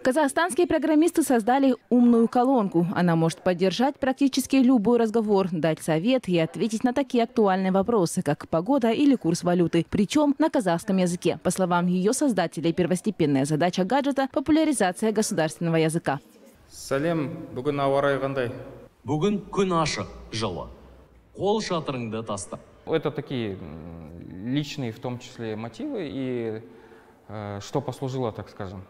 Казахстанские программисты создали умную колонку. Она может поддержать практически любой разговор, дать совет и ответить на такие актуальные вопросы, как погода или курс валюты. Причем на казахском языке. По словам ее создателей, первостепенная задача гаджета – популяризация государственного языка. Салем, бүгін ауа райы қандай? Бүгін күн ашық, жылы. Қол шатырыңды таста. Это такие личные, в том числе, мотивы и что послужило, так скажем,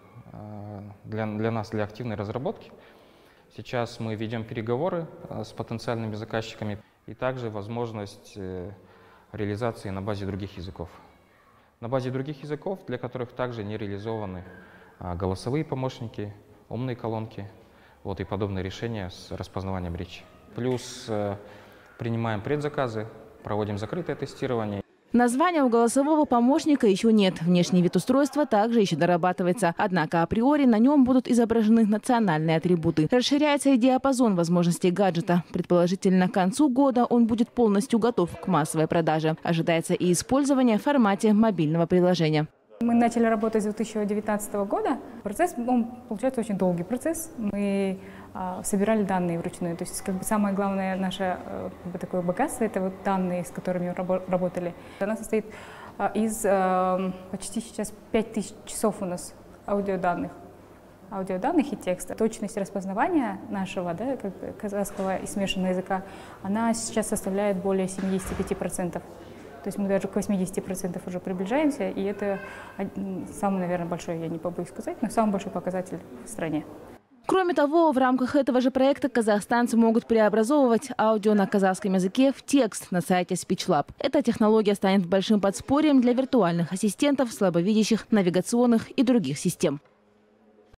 для нас, для активной разработки. Сейчас мы ведем переговоры с потенциальными заказчиками и также возможность реализации на базе других языков. На базе других языков, для которых также не реализованы голосовые помощники, умные колонки и подобные решения с распознаванием речи. Плюс принимаем предзаказы, проводим закрытое тестирование. Названия у голосового помощника еще нет. Внешний вид устройства также еще дорабатывается. Однако априори на нем будут изображены национальные атрибуты. Расширяется и диапазон возможностей гаджета. Предположительно, к концу года он будет полностью готов к массовой продаже. Ожидается и использование в формате мобильного приложения. Мы начали работать с 2019 года. Процесс, он, получается, очень долгий процесс. Мы собирали данные вручную. То есть, самое главное наше такое богатство – это данные, с которыми мы работали. Она состоит из почти сейчас 5000 часов у нас аудиоданных и текста. Точность распознавания нашего, казахского и смешанного языка, она сейчас составляет более 75%. То есть мы даже к 80% уже приближаемся, и это самый, наверное, большой, я не побоюсь сказать, но самый большой показатель в стране. Кроме того, в рамках этого же проекта казахстанцы могут преобразовывать аудио на казахском языке в текст на сайте SpeechLab. Эта технология станет большим подспорьем для виртуальных ассистентов, слабовидящих, навигационных и других систем.